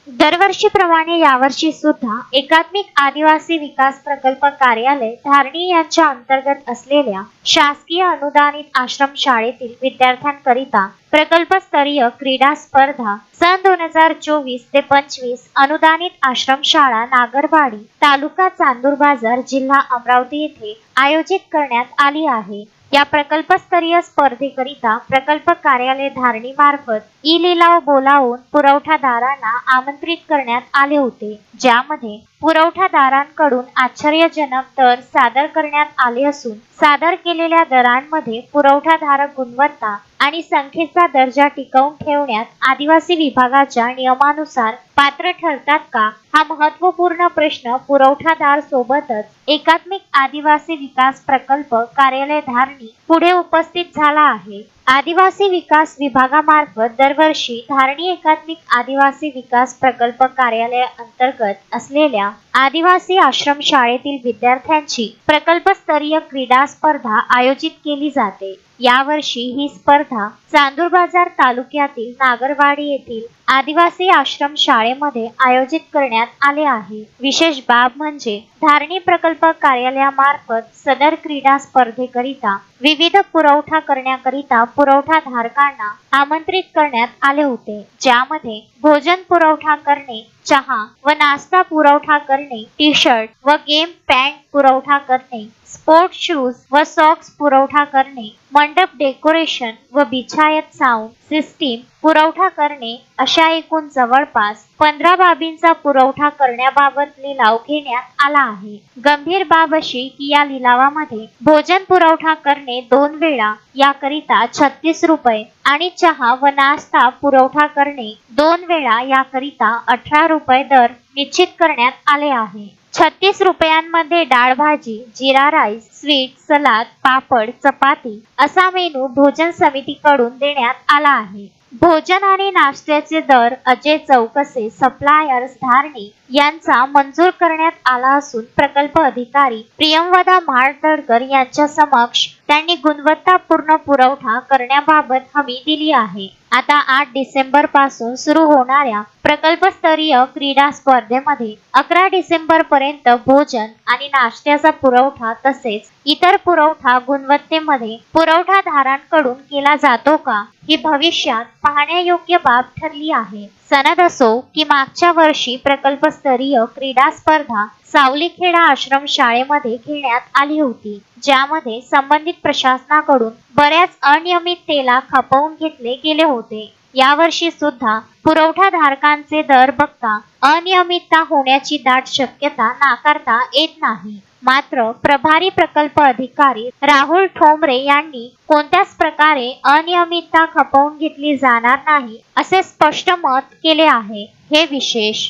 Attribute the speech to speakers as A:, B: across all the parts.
A: दरवर्षीप्रमाणे यावर्षी सुद्धा एकात्मिक आदिवासी विकास प्रकल्प कार्यालय धारणी यांच्या अंतर्गत असलेल्या शासकीय अनुदानित आश्रम शाळेतील विद्यार्थ्यांकरिता प्रकल्पस्तरीय क्रीडा स्पर्धा सन 2024 ते 25 अनुदानित आश्रमशाळा नागरवाडी तालुका चांदूर बाजार जिल्हा अमरावती येथे आयोजित करण्यात आली आहे। या प्रकल्पस्तरीय स्पर्धेकरिता प्रकल्प कार्यालय धारणी मार्फत ई लिलाव बोलावून पुरवठादारांना आमंत्रित करण्यात आले होते, ज्यामध्ये पुरवठादारांकडून आश्चर्यजनक दर सादर करण्यात आले असून सादर केलेल्या दरांमध्ये पुरवठादार गुणवत्ता आणि संख्येचा दर्जा टिकवून ठेवण्यात आदिवासी विभागाच्या नियमानुसार पात्र ठरतात का, हा महत्त्वपूर्ण प्रश्न पुरवठादार सोबतच एकात्मिक आदिवासी विकास प्रकल्प कार्यालय धारणी पुढे उपस्थित झाला आहे। आदिवासी विकास विभागामार्फत दरवर्षी धारणी एकात्मिक आदिवासी विकास प्रकल्प कार्यालय अंतर्गत असलेल्या आदिवासी आश्रम शाळेतील विद्यार्थ्यांची प्रकल्पस्तरीय क्रीडा स्पर्धा आयोजित केली जाते। यावर्षी ही स्पर्धा चांदूर बाजार तालुक्यातील नागरवाडी येथील आदिवासी आश्रम शाळेमध्ये आयोजित करण्यात आले आहे। विशेष बाब म्हणजे धारणी प्रकल्प कार्यालयामार्फत सदर क्रीडा स्पर्धेकरिता विविध पुरवठा करण्याकरिता पुरवठाधारकांना आमंत्रित करण्यात आले होते, ज्यामध्ये भोजन पुरवठा करणे, चहा व नाश्ता पुरवठा करणे, टी शर्ट व गेम पॅन्ट पुरवठा करणे, स्पोर्ट्स शूज व सॉक्स पुरवठा करणे, मंडप डेकोरेशन व बिछायत साऊंड सिस्टीम पुरवठा करणे अशा एकूण जवळपास 15 बाबींचा पुरवठा करण्याबाबत लिलाव घेण्यात आला आहे। गंभीर बाब अशी की या लिलावामध्ये भोजन पुरवठा करणे 2 वेळा याकरिता 36 रुपये आणि चहा व नाश्ता पुरवठा करणे 2 वेळा याकरिता 18 रुपये दर निश्चित करण्यात आले आहे। 36 रुपयांमध्ये डाळ भाजी, जीरा राईस, स्वीट, सलाद, पापड, चपाती असा मेनू भोजन समितीकडून देण्यात आला आहे। भोजन आणि नाश्त्याचे दर अजय चौकसे सप्लायर्स धारणी यांचा मंजूर करण्यात आला असून प्रकल्प अधिकारी प्रियंवदा म्हाळदडकर यांच्या समक्ष त्यांनी गुणवत्तापूर्ण पुरवठा करण्याबाबत हमी दिली आहे। आता 8 डिसेंबर पासून सुरू होणाऱ्या प्रकल्पस्तरीय क्रीडा स्पर्धेमध्ये 11 डिसेंबर पर्यंत भोजन आणि नाश्त्याचा पुरवठा तसेच इतर पुरवठा गुणवत्तेमध्ये पुरवठादारांकडून केला जातो का, ही भविष्यात पाहण्यायोग्य बाब ठरली आहे। सनद असो की मागच्या वर्षी प्रकल्पस्तरीय क्रीडा स्पर्धा सावलीखेडा आश्रम शाळेमध्ये घेण्यात आली होती, ज्यामध्ये संबंधित प्रशासनाकडून बऱ्याच अनियमिततेला खपवून घेतले गेले होते। यावर्षी सुद्धा पुरवठाधारकांचे दर बघता अनियमितता होण्याची दाट शक्यता नाकारता येत नाही। मात्र प्रभारी प्रकल्प अधिकारी राहुल ठोंबरे यांनी कोणत्याच प्रकारे अनियमितता खपवून घेतली जाणार नाही असे स्पष्ट मत केले आहे। हे विशेष।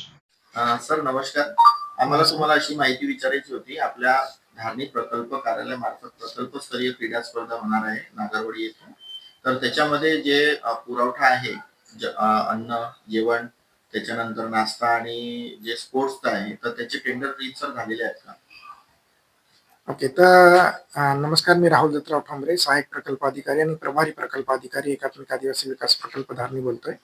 B: सर नमस्कार, आम्हाला तुम्हाला अशी माहिती विचारायची होती। आपल्या धारणी प्रकल्प कार्यालयामार्फत प्रकल्पस्तरीय क्रीडा स्पर्धा होणार आहे नागरवाडी येथे, तर त्याच्यामध्ये जे पुरवठा आहे अन्न जेवण त्याच्यानंतर नाश्ता आणि जे स्पोर्ट्स आहे तर त्याचे टेंडर रीतसर झालेले आहेत का?
C: ओके, तर नमस्कार, मी राहुल दत्तराव ठोंबरे, सहाय्यक प्रकल्प अधिकारी आणि प्रभारी प्रकल्प अधिकारी एकात्मिक आदिवासी विकास प्रकल्प धारणी बोलतोय।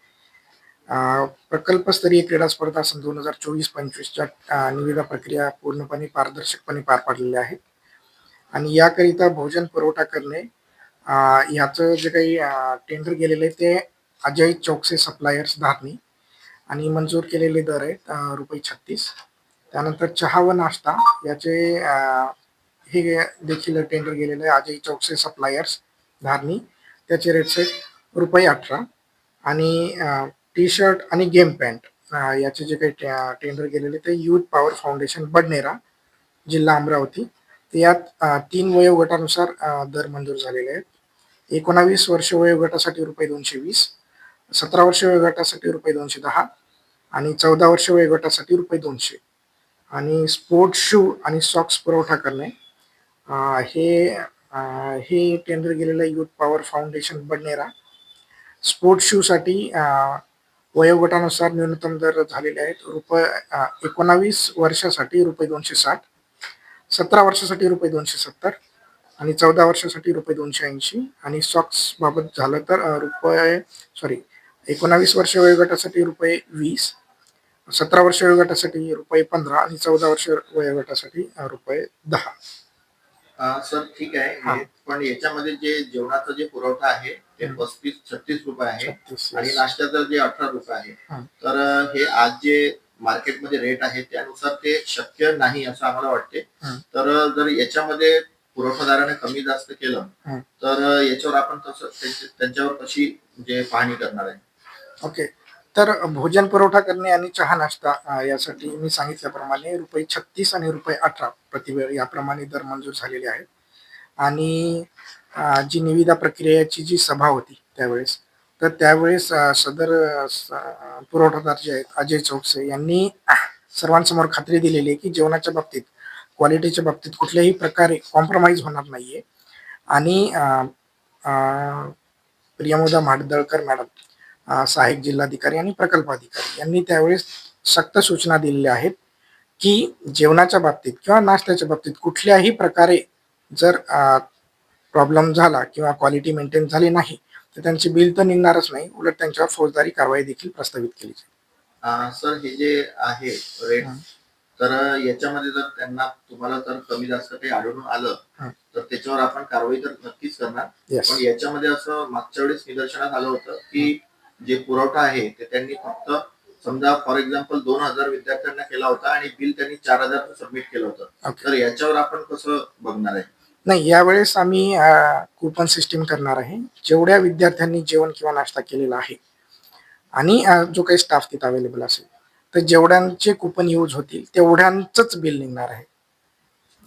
C: प्रकल्पस्तरीय क्रीडा स्पर्धा सन 2024-25च्या निविदा प्रक्रिया पूर्णपणे पारदर्शकपणे पार पाडलेल्या आहेत आणि याकरिता भोजन पुरवठा करणे याचं जे काही टेंडर गेलेलं आहे ते अजय चौकसे सप्लायर्स धारणी आणि मंजूर केलेले दर आहेत ₹36। त्यानंतर चहा व नाश्ता याचे हे देखील टेंडर गेलेलं आहे अजय चौकसे सप्लायर्स धारणी, त्याचे रेट्स आहेत ₹18 आणि टी शर्ट आणि गेम पॅन्ट याचे जे काही टेंडर गेलेले ते युथ पॉवर फाउंडेशन बडनेरा जिल्हा अमरावती, ते यात 3 वयोगटानुसार दर मंजूर झालेले आहेत। 19 वर्ष वयोगटासाठी ₹220, 17 वर्ष वयोगटासाठी ₹210 आणि 14 वर्ष वयोगटासाठी ₹200 आणि स्पोर्ट्स शू आणि सॉक्स पुरवठा करणे हे टेंडर गेलेलं youth power foundation Badnera. Sports shoe साठी वयोगटानुसार न्यूनतम दर झालेले आहेत 19 वर्षासाठी ₹260, 17 वर्षासाठी ₹270 आणि 14 वर्षासाठी ₹280 आणि सॉक्स बाबत झालं तर 19 वर्ष वयोगटासाठी ₹20, 17 वर्ष वयोगटासाठी ₹15 आणि 14 वर्ष वयोगटासाठी ₹10.
B: सर ठीक आहे
C: हा.
B: हे पण याच्यामध्ये जे जेवणाचा जे पुरवठा आहे ते
C: हं.
B: 35-36 रुपये आहे
C: 36
B: आणि नाश्त्याचं जे 18 रुपये आहे.
C: हं.
B: तर हे आज जे मार्केटमध्ये रेट आहे त्यानुसार ते शक्य नाही असं आम्हाला वाटते.
C: हं.
B: तर जर याच्यामध्ये पुरवठादाराने कमी जास्त केलं
C: हं.
B: तर याच्यावर आपण तसं त्यांच्यावर कशी जे पाहणी करणार आहे.
C: ओके. तर भोजन पुरवठा करणे आणि चहा नाश्ता यासाठी मी सांगितल्याप्रमाणे ₹36 आणि ₹18 प्रतिवेळ याप्रमाणे दर मंजूर झालेले आहेत. आणि जी निविदा प्रक्रियेची जी सभा होती त्यावेळेस, तर त्यावेळेस सदर पुरवठादार जे आहेत अजय चौकसे यांनी सर्वांसमोर खात्री दिलेली आहे की जेवणाच्या बाबतीत, क्वालिटीच्या बाबतीत कुठल्याही प्रकारे कॉम्प्रोमाईज होणार नाहीये. आणि प्रियमोदा म्हाडदळकर मॅडम, सहाय्यक जिल्हाधिकारी आणि प्रकल्प अधिकारी यांनी त्यावेळेस सक्त सूचना दिलेल्या आहेत की जेवणाच्या बाबतीत किंवा नाश्त्याच्या बाबतीत कुठल्याही प्रकारे जर प्रॉब्लेम झाला किंवा क्वालिटी मेंटेन झाली नाही तर त्यांचे बिल तर निघणारच नाही, उलट त्यांच्यावर फौजदारी कारवाई देखील प्रस्तावित केली जाईल.
B: सर हे जे आहे रेट
C: हं.
B: तर याच्यामध्ये जर त्यांना तुम्हाला जर कमी जास्त काही आढळून आलं
C: हं.
B: तर त्याच्यावर आपण कारवाई तर नक्कीच करणार.
C: येस.
B: पण याच्यामध्ये असं मागच्या वेळेस निदर्शनास आलं होतं की जे पुरवठा आहे ते त्यांनी फक्त समजा फॉर एक्झाम्पल 2000 विद्यार्थ्यांना केला होता आणि बिल त्यांनी 4000 सबमिट केलं होतं.
C: ओके.
B: तर याच्यावर आपण कसं बघणार आहे.
C: नाही, यावेळेस आम्ही कुपन सिस्टीम करणार आहे. जेवढ्या विद्यार्थ्यांनी जेवण किंवा नाश्ता केलेला आहे आणि जो काही स्टाफ तिथं अवेलेबल असेल तर जेवढ्यांचे कुपन यूज होतील तेवढ्यांचंच बिल निघणार आहे.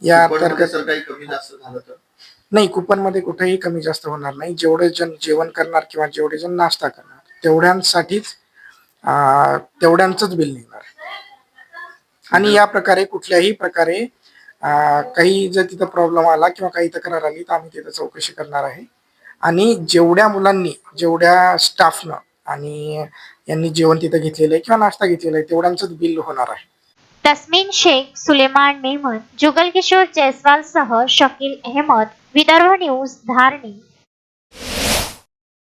C: या
B: कुपनमध्ये
C: अंतर्गत
B: सर काही कमी जास्त झालं तर
C: नाही, कुपनमध्ये कुठेही कमी जास्त होणार नाही. जेवढे जण जेवण करणार किंवा जेवढे जण नाश्ता करणार तेवढ्यांसाठीच तेवढ्यांचंच बिल निघणार आहे. आणि या प्रकारे कुठल्याही प्रकारे काही जर तिथं प्रॉब्लेम आला किंवा काही तक्रार आली तर आम्ही तिथं चौकशी करणार आहे. आणि जेवढ्या मुलांनी, जेवढ्या स्टाफनं आणि यांनी जेवण तिथं घेतलेलं आहे किंवा नाश्ता घेतलेला आहे तेवढ्यांचंच बिल होणार आहे.
A: तस्मीन शेख, सुलेमान मेमन, जुगल किशोर जयस्वाल सह शकील अहमद, विदर्भ न्यूज, धारणी.